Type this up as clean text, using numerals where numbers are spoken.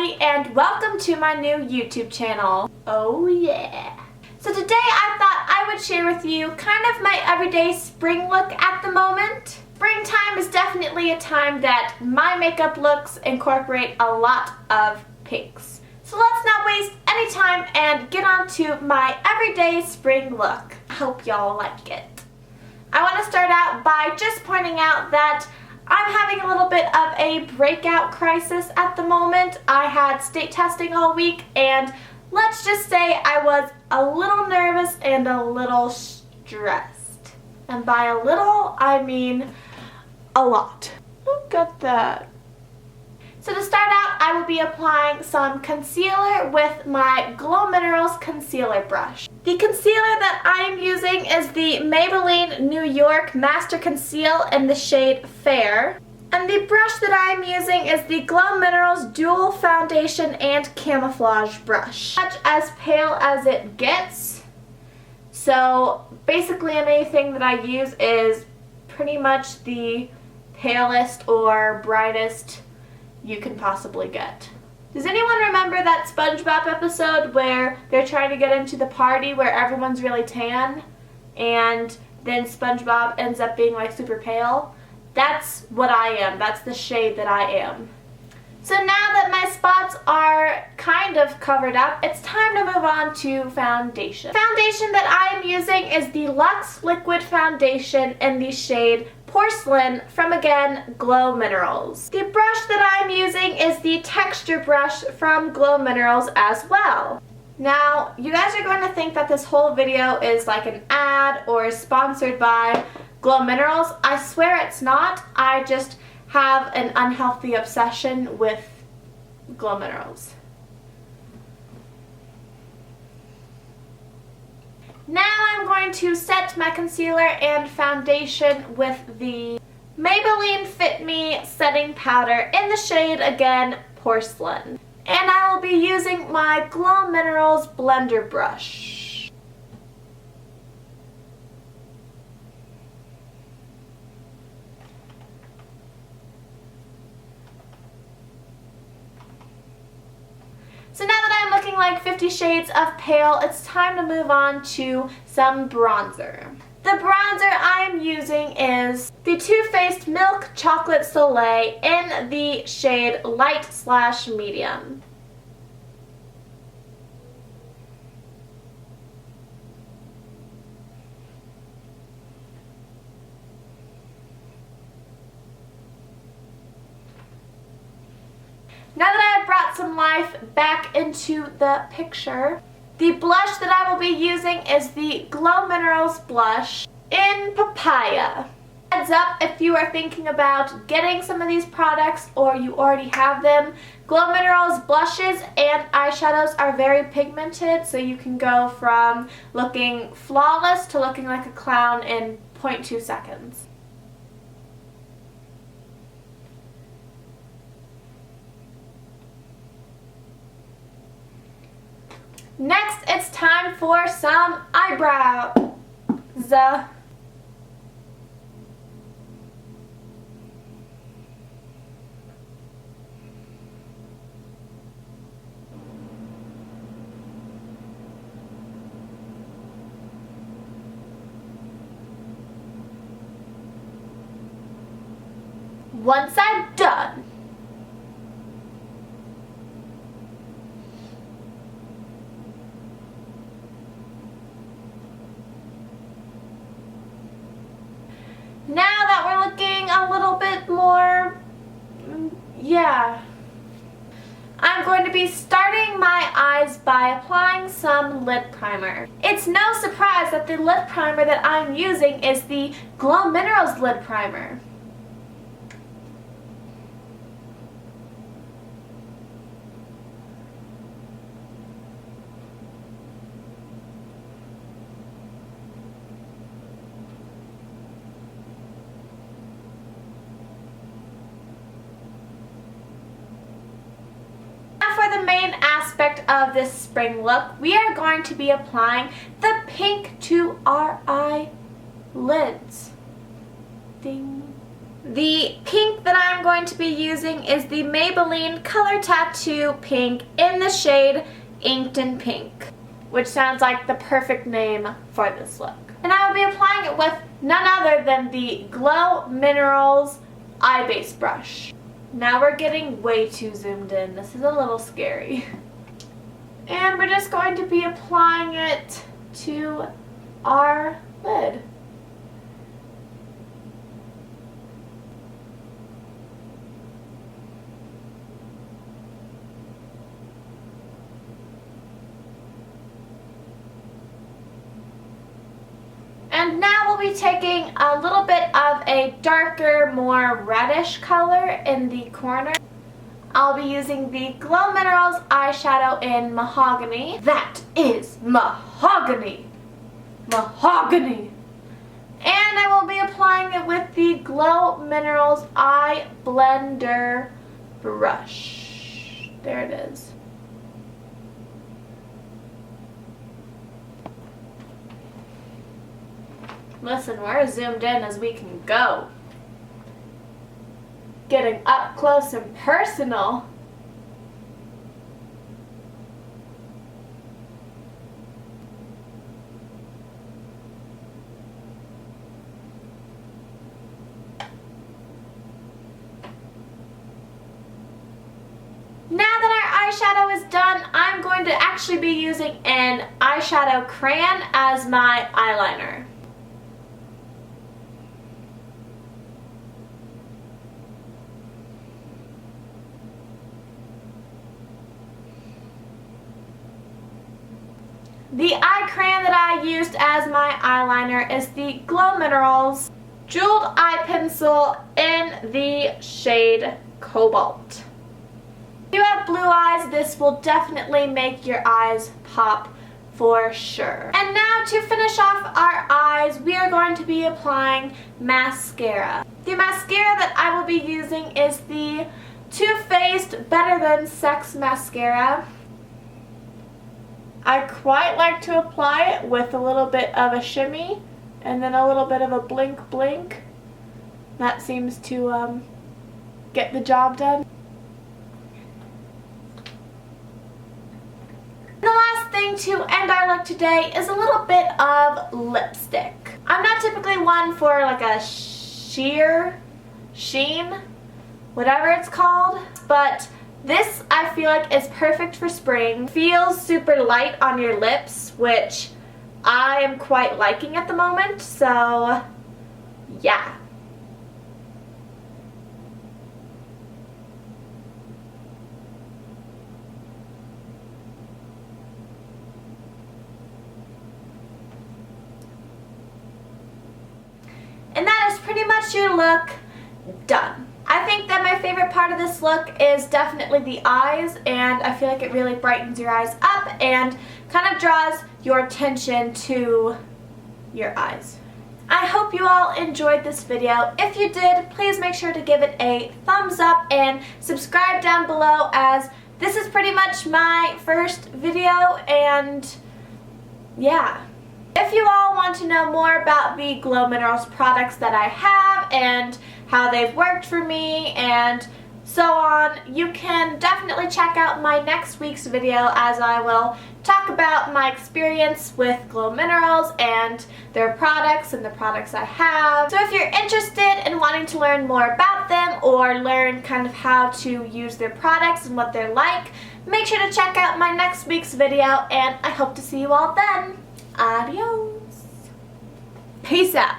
everybody, and welcome to my new YouTube channel. Oh yeah! So today I thought I would share with you kind of my everyday spring look at the moment. Springtime is definitely a time that my makeup looks incorporate a lot of pinks. So let's not waste any time and get on to my everyday spring look. I hope y'all like it. I want to start out by just pointing out that I'm having a little bit of a breakout crisis at the moment. I had state testing all week, and let's just say I was a little nervous and a little stressed. And by a little, I mean a lot. Look at that. So to start out, I will be applying some concealer with my Glow Minerals concealer brush. The concealer that I am using is the Maybelline New York Master Conceal in the shade Fair. And the brush that I am using is the Glow Minerals Dual Foundation and Camouflage brush. Much as pale as it gets. So basically anything that I use is pretty much the palest or brightest you can possibly get. Does anyone remember that SpongeBob episode where they're trying to get into the party where everyone's really tan and then SpongeBob ends up being like super pale? That's what I am. That's the shade that I am. So now that my spots are kind of covered up, it's time to move on to foundation. The foundation that I am using is the Luxe Liquid Foundation in the shade Porcelain from, again, Glow Minerals. The brush that I'm using is the texture brush from Glow Minerals as well. Now, you guys are going to think that this whole video is like an ad or sponsored by Glow Minerals. I swear it's not. I just have an unhealthy obsession with Glow Minerals. Now I'm going to set my concealer and foundation with the Maybelline Fit Me setting powder in the shade, again, Porcelain. And I will be using my Glow Minerals blender brush. So now that I'm looking like 50 Shades of Pale, it's time to move on to some bronzer. The bronzer I am using is the Too Faced Milk Chocolate Soleil in the shade Light/Medium. Now that I have brought some life back into the picture, the blush that I will be using is the Glow Minerals blush in Papaya. Heads up, if you are thinking about getting some of these products or you already have them, Glow Minerals blushes and eyeshadows are very pigmented, so you can go from looking flawless to looking like a clown in 0.2 seconds. Next, it's time for some eyebrows. Once I'm done, now that we're looking a little bit more, I'm going to be starting my eyes by applying some lid primer. It's no surprise that the lid primer that I'm using is the Glow Minerals lid primer. The main aspect of this spring look, we are going to be applying the pink to our eyelids. Ding, The pink that I'm going to be using is the Maybelline Color Tattoo Pink in the shade Inked in Pink, which sounds like the perfect name for this look. And I will be applying it with none other than the Glow Minerals Eye Base Brush. Now we're getting way too zoomed in. This is a little scary. And we're just going to be applying it to our lid. And now we'll be taking a little bit of a darker, more reddish color in the corner. I'll be using the Glow Minerals eyeshadow in Mahogany. That is Mahogany! Mahogany! And I will be applying it with the Glow Minerals Eye Blender brush. There it is. Listen, we're as zoomed in as we can go. Getting up close and personal. Now that our eyeshadow is done, I'm going to actually be using an eyeshadow crayon as my eyeliner. The eye crayon that I used as my eyeliner is the Glow Minerals Jeweled Eye Pencil in the shade Cobalt. If you have blue eyes, this will definitely make your eyes pop for sure. And now to finish off our eyes, we are going to be applying mascara. The mascara that I will be using is the Too Faced Better Than Sex Mascara. I quite like to apply it with a little bit of a shimmy and then a little bit of a blink blink. That seems to get the job done. And the last thing to end our look today is a little bit of lipstick. I'm not typically one for like a sheen, whatever it's called, but this I feel like is perfect for spring. Feels super light on your lips, which I am quite liking at the moment, so yeah. And that is pretty much your look done. I think that my favorite part of this look is definitely the eyes, and I feel like it really brightens your eyes up and kind of draws your attention to your eyes. I hope you all enjoyed this video. If you did, please make sure to give it a thumbs up and subscribe down below, as this is pretty much my first video, and yeah. If you all want to know more about the Glow Minerals products that I have and how they've worked for me and so on, you can definitely check out my next week's video, as I will talk about my experience with Glow Minerals and their products and the products I have. So if you're interested in wanting to learn more about them or learn kind of how to use their products and what they're like, make sure to check out my next week's video, and I hope to see you all then. Adios. Peace out.